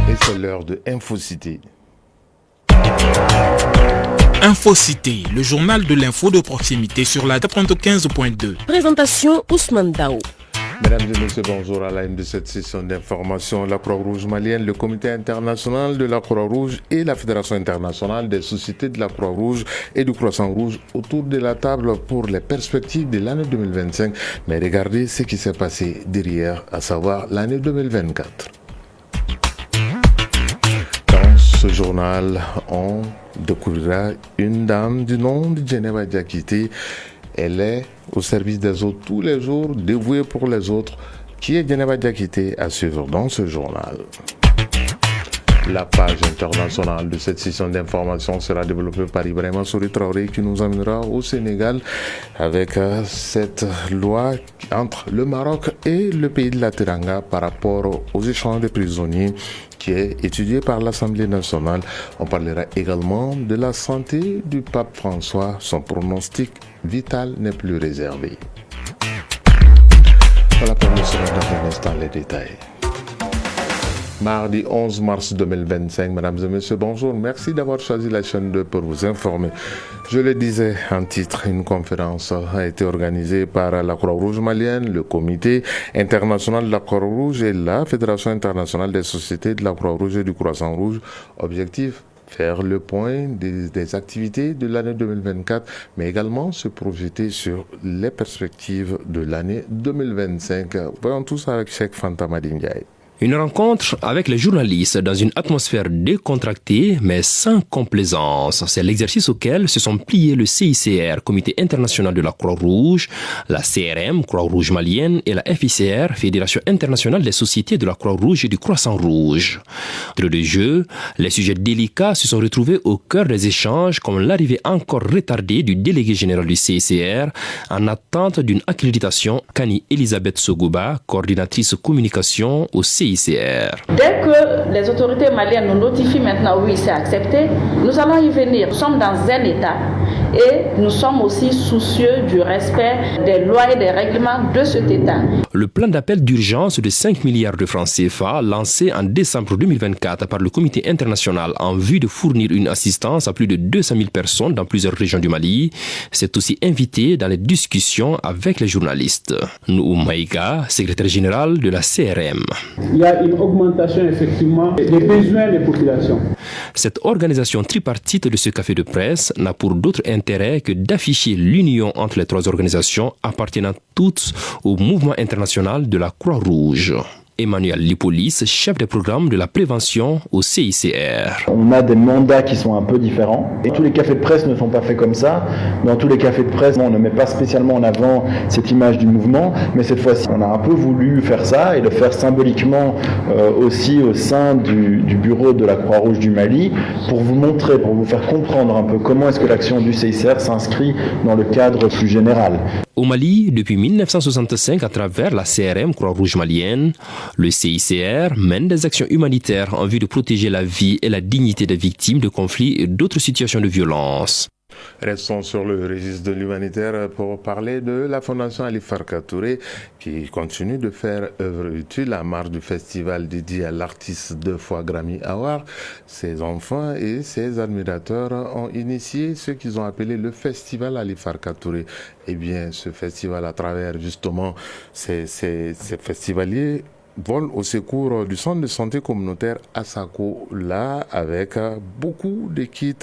Et c'est l'heure de InfoCité. InfoCité, le journal de l'info de proximité sur la 95.2. Présentation Ousmane Dao. Mesdames et messieurs, bonjour. À la une de cette session d'information, la Croix-Rouge malienne, le Comité international de la Croix-Rouge et la Fédération internationale des sociétés de la Croix-Rouge et du Croissant-Rouge autour de la table pour les perspectives de l'année 2025. Mais regardez ce qui s'est passé derrière, à savoir l'année 2024. Dans ce journal, on découvrira une dame du nom de Djeneba Diakité. Elle est au service des autres tous les jours, dévouée pour les autres. Qui est Djeneba Diakité à suivre dans ce journal. La page internationale de cette session d'information sera développée par Ibrahima Souri Traoré qui nous amènera au Sénégal avec cette loi entre le Maroc et le pays de la Teranga par rapport aux échanges de prisonniers qui est étudié par l'Assemblée nationale. On parlera également de la santé du pape François. Son pronostic vital n'est plus réservé. Voilà pour nous sera dans un instant les détails. Mardi 11 mars 2025, mesdames et messieurs, bonjour. Merci d'avoir choisi la chaîne 2 pour vous informer. Je le disais en titre, une conférence a été organisée par la Croix-Rouge malienne, le Comité international de la Croix-Rouge et la Fédération internationale des sociétés de la Croix-Rouge et du Croissant-Rouge. Objectif, faire le point des activités de l'année 2024, mais également se projeter sur les perspectives de l'année 2025. Voyons tout ça avec Cheikh Fanta Madindiaye. Une rencontre avec les journalistes dans une atmosphère décontractée mais sans complaisance. C'est l'exercice auquel se sont pliés le CICR, Comité international de la Croix-Rouge, la CRM, Croix-Rouge malienne, et la FICR, Fédération internationale des sociétés de la Croix-Rouge et du Croissant-Rouge. Entre deux jeux, les sujets délicats se sont retrouvés au cœur des échanges, comme l'arrivée encore retardée du délégué général du CICR en attente d'une accréditation, Kani Elisabeth Sogouba, coordinatrice communication au CICR. Dès que les autorités maliennes nous notifient maintenant, oui, c'est accepté, nous allons y venir. Nous sommes dans un état et nous sommes aussi soucieux du respect des lois et des règlements de cet état. Le plan d'appel d'urgence de 5 milliards de francs CFA lancé en décembre 2024 par le Comité international en vue de fournir une assistance à plus de 200 000 personnes dans plusieurs régions du Mali s'est aussi invité dans les discussions avec les journalistes. Nou Maïga, secrétaire général de la CRM. Il y a une augmentation effectivement des besoins des populations. Cette organisation tripartite de ce café de presse n'a pour d'autre intérêt que d'afficher l'union entre les trois organisations appartenant toutes au mouvement international de la Croix-Rouge. Emmanuel Lipolis, chef des programmes de la prévention au CICR. On a des mandats qui sont un peu différents et tous les cafés de presse ne sont pas faits comme ça. Dans tous les cafés de presse, on ne met pas spécialement en avant cette image du mouvement, mais cette fois-ci, on a un peu voulu faire ça et le faire symboliquement aussi au sein du bureau de la Croix-Rouge du Mali pour vous montrer, pour vous faire comprendre un peu comment est-ce que l'action du CICR s'inscrit dans le cadre plus général. Au Mali, depuis 1965, à travers la CRM Croix-Rouge malienne, le CICR mène des actions humanitaires en vue de protéger la vie et la dignité des victimes de conflits et d'autres situations de violence. Restons sur le registre de l'humanitaire pour parler de la Fondation Ali Farka Touré qui continue de faire œuvre utile à marge du festival dédié à l'artiste 2 fois Grammy Award. Ses enfants et ses admirateurs ont initié ce qu'ils ont appelé le festival Ali Farka Touré. Eh bien, ce festival, à travers justement ces festivaliers, vole au secours du centre de santé communautaire Asako, là avec beaucoup de kits,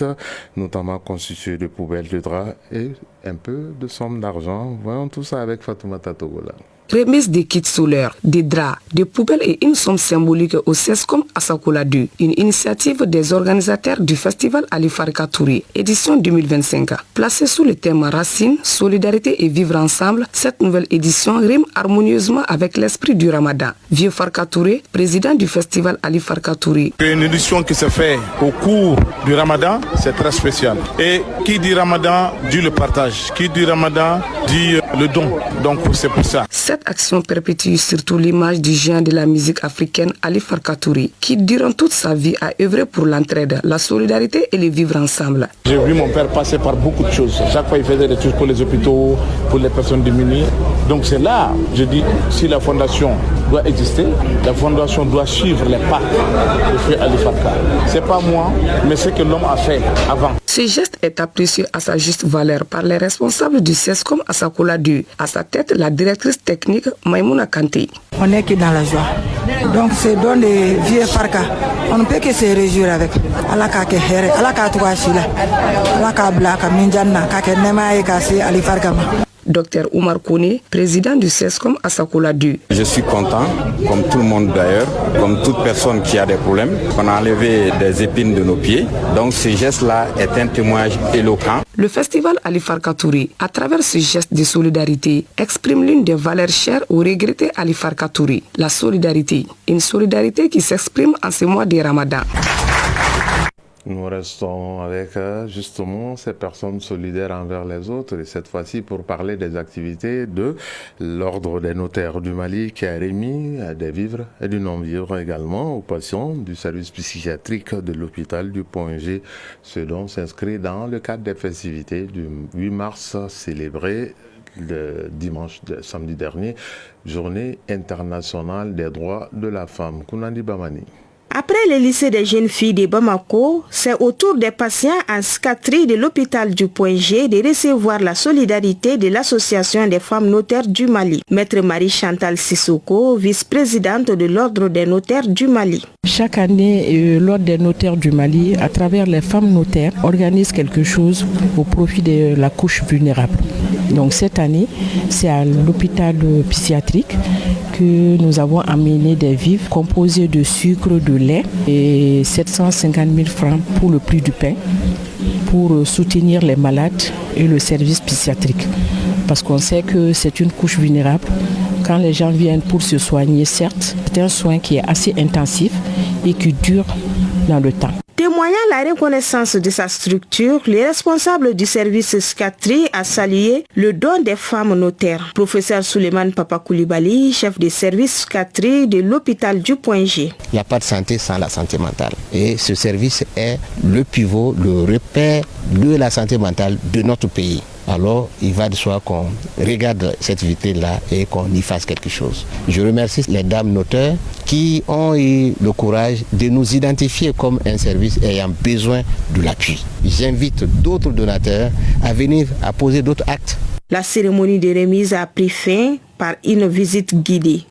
notamment constitués de poubelles de draps et un peu de somme d'argent. Voyons tout ça avec Fatoumata Togola. Remise des kits solaires, des draps, des poubelles et une somme symbolique au CESCOM Asakola 2, une initiative des organisateurs du festival Ali Farka Touré, édition 2025. Placée sous le thème Racine, Solidarité et Vivre Ensemble, cette nouvelle édition rime harmonieusement avec l'esprit du Ramadan. Vieux Farka Touré, président du festival Ali Farka Touré. Une édition qui se fait au cours du Ramadan, c'est très spécial. Et qui dit Ramadan dit le partage, qui dit Ramadan dit le don. Donc c'est pour ça. Cette action perpétue surtout l'image du géant de la musique africaine Ali Farka Touré, qui durant toute sa vie a œuvré pour l'entraide, la solidarité et le vivre ensemble. J'ai vu mon père passer par beaucoup de choses. Chaque fois, il faisait des trucs pour les hôpitaux, pour les personnes démunies. Donc c'est là, je dis, si la fondation doit exister, la fondation doit suivre les pas de Frère Ali Farka. C'est pas moi, mais c'est que l'homme a fait avant. Ce geste est apprécié à sa juste valeur par les responsables du CESCOM Assakola 2. À sa tête, la directrice technique Maïmouna Kanté. On n'est que dans la joie. Donc c'est don de vieux Farka. On ne peut que se réjouir avec. Alaka ke here, alaka tuashila, alaka blaka minjanna, kake nema ekasi Ali Farka. Dr Oumar Kone, président du CESCOM Assakola 2. Je suis content, comme tout le monde d'ailleurs, comme toute personne qui a des problèmes, qu'on a enlevé des épines de nos pieds. Donc ce geste-là est un témoignage éloquent. Le festival Ali Farka Touré, à travers ce geste de solidarité, exprime l'une des valeurs chères au regretté Ali Farka Touré, la solidarité. Une solidarité qui s'exprime en ce mois de Ramadan. Nous restons avec justement ces personnes solidaires envers les autres et cette fois-ci pour parler des activités de l'Ordre des notaires du Mali qui a remis des vivres et du non-vivre également aux patients du service psychiatrique de l'hôpital du Pont-G. Ce dont s'inscrit dans le cadre des festivités du 8 mars célébrées le samedi dernier, journée internationale des droits de la femme. Kounandi Bamani. Après le lycée des jeunes filles de Bamako, c'est au tour des patients en psychiatrie de l'hôpital du Point-G de recevoir la solidarité de l'association des femmes notaires du Mali. Maître Marie-Chantal Sissoko, vice-présidente de l'Ordre des notaires du Mali. Chaque année, l'Ordre des notaires du Mali, à travers les femmes notaires, organise quelque chose au profit de la couche vulnérable. Donc cette année, c'est à l'hôpital psychiatrique que nous avons amené des vivres composés de sucre, de lait et 750 000 francs pour le prix du pain pour soutenir les malades et le service psychiatrique. Parce qu'on sait que c'est une couche vulnérable. Quand les gens viennent pour se soigner, certes, c'est un soin qui est assez intensif et qui dure dans le temps. Témoignant la reconnaissance de sa structure, le responsable du service psychiatrie a salué le don des femmes notaires. Professeur Souleymane Papa Koulibaly, chef de service psychiatrie de l'hôpital du Point-G. Il n'y a pas de santé sans la santé mentale. Et ce service est le pivot, le repère de la santé mentale de notre pays. Alors, il va de soi qu'on regarde cette vitrine-là et qu'on y fasse quelque chose. Je remercie les dames notaires qui ont eu le courage de nous identifier comme un service ayant besoin de l'appui. J'invite d'autres donateurs à venir à poser d'autres actes. La cérémonie de remise a pris fin par une visite guidée.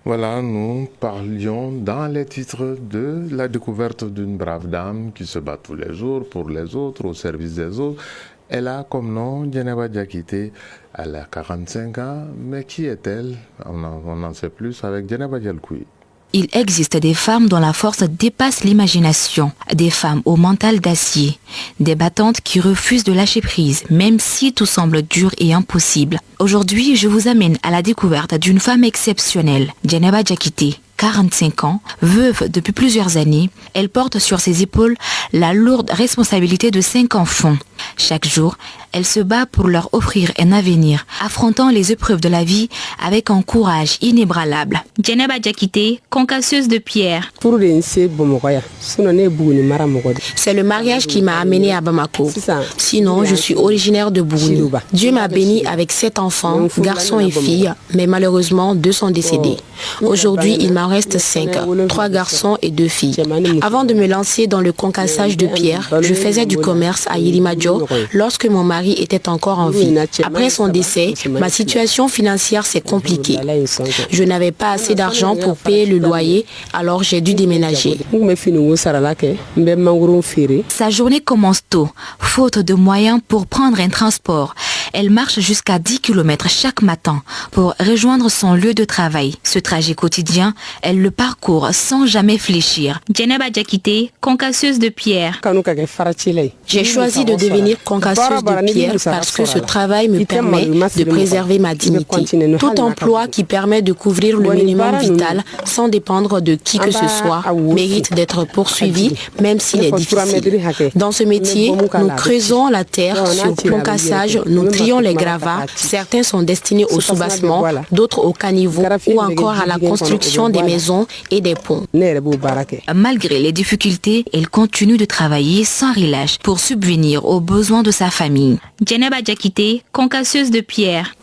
Voilà, nous parlions dans les titres de la découverte d'une brave dame qui se bat tous les jours pour les autres, au service des autres. Elle a comme nom Djeneba Diakité, elle a 45 ans, mais qui est-elle? On en sait plus avec Djeneba Dialkoui. Il existe des femmes dont la force dépasse l'imagination, des femmes au mental d'acier, des battantes qui refusent de lâcher prise, même si tout semble dur et impossible. Aujourd'hui, je vous amène à la découverte d'une femme exceptionnelle, Djeneba Diakité. 45 ans, veuve depuis plusieurs années, elle porte sur ses épaules la lourde responsabilité de 5 enfants. Chaque jour, elle se bat pour leur offrir un avenir, affrontant les épreuves de la vie avec un courage inébranlable. Djeneba Diakité, concasseuse de pierre. C'est le mariage qui m'a amenée à Bamako. Sinon, je suis originaire de Bougouni. Dieu m'a béni avec 7 enfants, garçons et filles, mais malheureusement 2 sont décédés. Aujourd'hui, il m'en reste 5, 3 garçons et 2 filles. Avant de me lancer dans le concassage de pierre, je faisais du commerce à Yilimadjo lorsque mon mari était encore en vie. Après son décès, ma situation financière s'est compliquée. Je n'avais pas assez d'argent pour payer le loyer, alors j'ai dû déménager. Sa journée commence tôt, faute de moyens pour prendre un transport. Elle marche jusqu'à 10 km chaque matin pour rejoindre son lieu de travail. Ce trajet quotidien, elle le parcourt sans jamais fléchir. Djeneba Diakité, concasseuse de pierre. J'ai choisi de devenir concasseuse de pierre parce que ce travail me permet de préserver ma dignité. Tout emploi qui permet de couvrir le minimum vital sans dépendre de qui que ce soit mérite d'être poursuivi, même s'il est difficile. Dans ce métier, nous creusons la terre sur concassage, nous trions trions les gravats, certains sont destinés au soubassement, d'autres au caniveau ou encore à la construction des maisons et des ponts. Malgré les difficultés, elle continue de travailler sans relâche pour subvenir aux besoins de sa famille. Djeneba Diakité, concasseuse de pierre.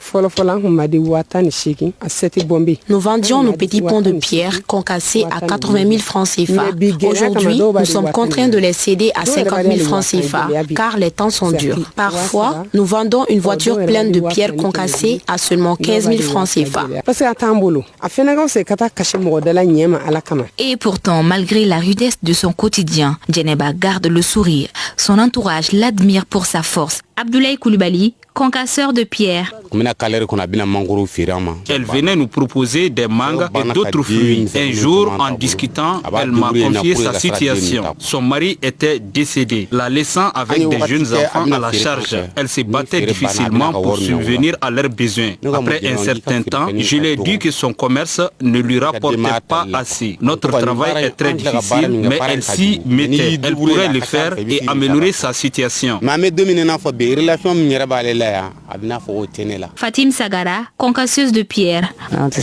Nous vendions nos petits ponts de pierre concassés à 80 000 francs CFA. Aujourd'hui, nous sommes contraints de les céder à 50 000 francs CFA car les temps sont durs. Parfois, nous vendons une voiture pleine de pierres concassées à seulement 15 000 francs CFA. Et pourtant, malgré la rudesse de son quotidien, Djeneba garde le sourire. Son entourage l'admire pour sa force. Abdoulaye Koulibaly, concasseur de pierre. Elle venait nous proposer des mangues et d'autres fruits. Un jour, en discutant, elle m'a confié sa situation. Son mari était décédé, la laissant avec des jeunes enfants à la charge. Elle se battait difficilement pour subvenir à leurs besoins. Après un certain temps, je lui ai dit que son commerce ne lui rapportait pas assez. Notre travail est très difficile, mais elle s'y mettait. Elle pourrait le faire et améliorer sa situation. Fatim Sagara, concasseuse de pierre. Entre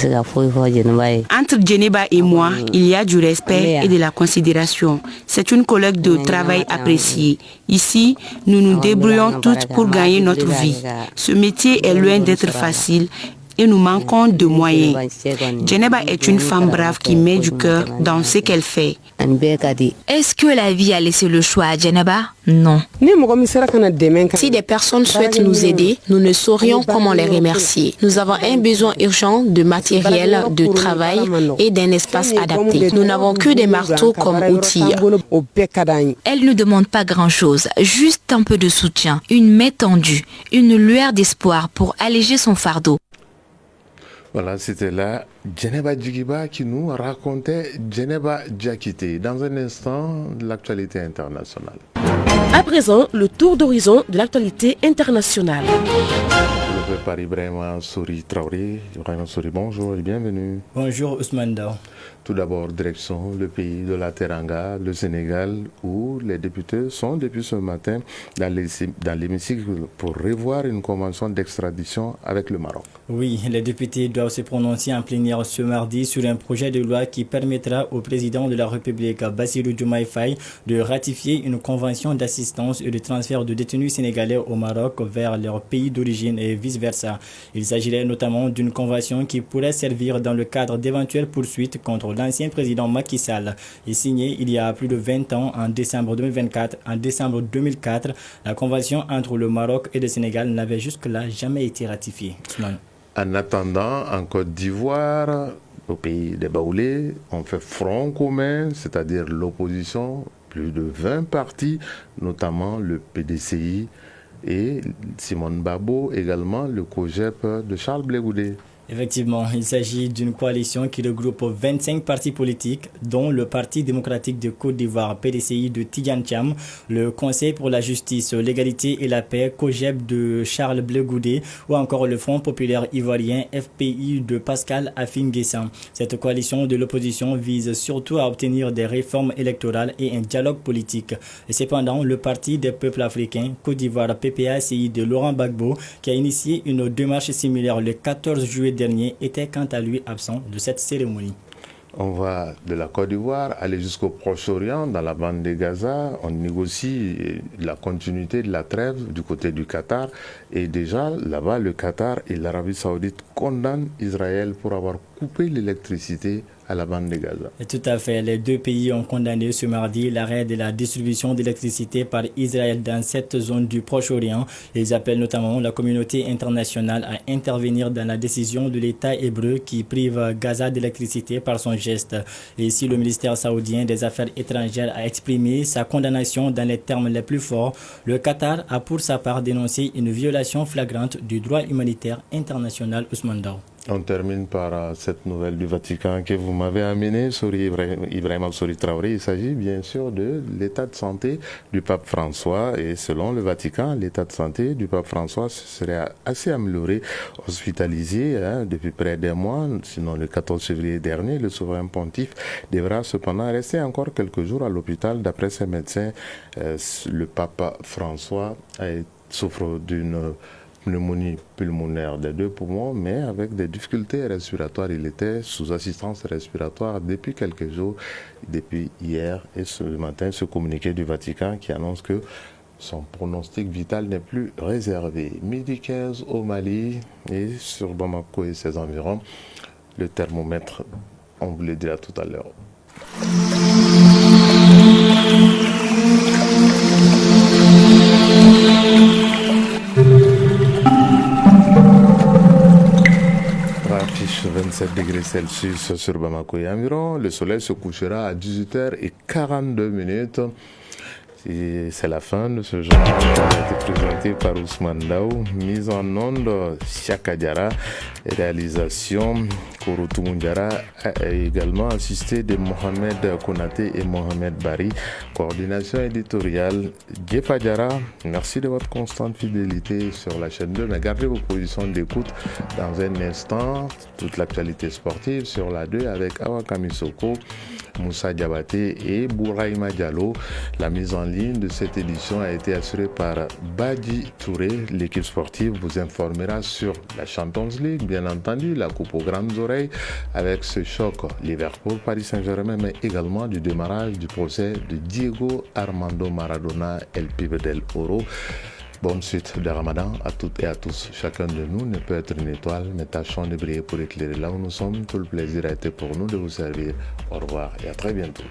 Djeneba et moi, il y a du respect et de la considération. C'est une collègue de travail appréciée. Ici, nous nous débrouillons toutes pour gagner notre vie. Ce métier est loin d'être facile et nous manquons de moyens. Djeneba est une femme brave qui met du cœur dans ce qu'elle fait. Est-ce que la vie a laissé le choix à Djeneba? Non. Si des personnes souhaitent nous aider, nous ne saurions comment les remercier. Nous avons un besoin urgent de matériel, de travail et d'un espace adapté. Nous n'avons que des marteaux comme outils. Elle ne demande pas grand-chose, juste un peu de soutien, une main tendue, une lueur d'espoir pour alléger son fardeau. Voilà, c'était là Djeneba Djigiba qui nous racontait Djeneba Diakité. Dans un instant, l'actualité internationale. À présent, le tour d'horizon de l'actualité internationale. Par Ibrahima Souri Traoré. Ibrahima Souri, bonjour et bienvenue. Bonjour Ousmane Dao. Tout d'abord, direction le pays de la Teranga, le Sénégal, où les députés sont depuis ce matin dans l'hémicycle pour revoir une convention d'extradition avec le Maroc. Oui, les députés doivent se prononcer en plénière ce mardi sur un projet de loi qui permettra au président de la République, Bassirou Diomaye Faye, de ratifier une convention d'assistance et de transfert de détenus sénégalais au Maroc vers leur pays d'origine et vice-versa. Il s'agirait notamment d'une convention qui pourrait servir dans le cadre d'éventuelles poursuites contre l'ancien président Macky Sall est signé il y a plus de 20 ans, en décembre 2024. En décembre 2004, la convention entre le Maroc et le Sénégal n'avait jusque-là jamais été ratifiée. En attendant, en Côte d'Ivoire, au pays des Baoulés, on fait front commun, c'est-à-dire l'opposition, plus de 20 partis, notamment le PDCI et Simone Babo, également le COJEP de Charles Blé Goudé. Effectivement, il s'agit d'une coalition qui regroupe 25 partis politiques, dont le Parti démocratique de Côte d'Ivoire, PDCI de Tidjane Thiam, le Conseil pour la justice, l'égalité et la paix, COJEP de Charles Blé Goudé, ou encore le Front populaire ivoirien, FPI de Pascal Afin-Guessan. Cette coalition de l'opposition vise surtout à obtenir des réformes électorales et un dialogue politique. Et cependant, le Parti des peuples africains, Côte d'Ivoire, PPACI de Laurent Gbagbo, qui a initié une démarche similaire le 14 juillet dernier, était quant à lui absent de cette cérémonie. On va de la Côte d'Ivoire aller jusqu'au Proche-Orient, dans la bande de Gaza. On négocie la continuité de la trêve du côté du Qatar. Et déjà, là-bas, le Qatar et l'Arabie Saoudite condamnent Israël pour avoir coupé l'électricité à la bande de Gaza. Et tout à fait. Les deux pays ont condamné ce mardi l'arrêt de la distribution d'électricité par Israël dans cette zone du Proche-Orient. Ils appellent notamment la communauté internationale à intervenir dans la décision de l'État hébreu qui prive Gaza d'électricité par son geste. Et ici, le ministère saoudien des Affaires étrangères a exprimé sa condamnation dans les termes les plus forts. Le Qatar a pour sa part dénoncé une violation flagrante du droit humanitaire international. Ousmane Dao. On termine par cette nouvelle du Vatican que vous m'avez amenée, Ibrahima Souri Traoré. Il s'agit bien sûr de l'état de santé du pape François. Et selon le Vatican, l'état de santé du pape François serait assez amélioré, hospitalisé depuis près d'un mois. Sinon, le 14 février dernier, le souverain pontife devra cependant rester encore quelques jours à l'hôpital. D'après ses médecins, le pape François souffre d'une pneumonie pulmonaire des 2 poumons, mais avec des difficultés respiratoires. Il était sous assistance respiratoire depuis quelques jours, depuis hier et ce matin, ce communiqué du Vatican qui annonce que son pronostic vital n'est plus réservé. Midi 15 au Mali et sur Bamako et ses environs, le thermomètre, on vous le dira tout à l'heure. Affiche 27 degrés Celsius sur Bamako et environ. Le soleil se couchera à 18h42. Et c'est la fin de ce journal qui a été présenté par Ousmane Daou, mise en onde Siaka Diara, réalisation Kouroutou Moundiara, a également assisté de Mohamed Konaté et Mohamed Bari, coordination éditoriale Djefa Diara. Merci de votre constante fidélité sur la chaîne 2, mais gardez vos positions d'écoute dans un instant. Toute l'actualité sportive sur la 2 avec Awa Kamisoko, Moussa Diabaté et Bouraïma Diallo. La mise en ligne de cette édition a été assurée par Badi Touré. L'équipe sportive vous informera sur la Champions League, bien entendu, la Coupe aux grandes oreilles, avec ce choc Liverpool-Paris Saint-Germain, mais également du démarrage du procès de Diego Armando Maradona, El Pibe del Oro. Bonne suite de Ramadan à toutes et à tous. Chacun de nous ne peut être une étoile, mais tâchons de briller pour éclairer là où nous sommes. Tout le plaisir a été pour nous de vous servir. Au revoir et à très bientôt.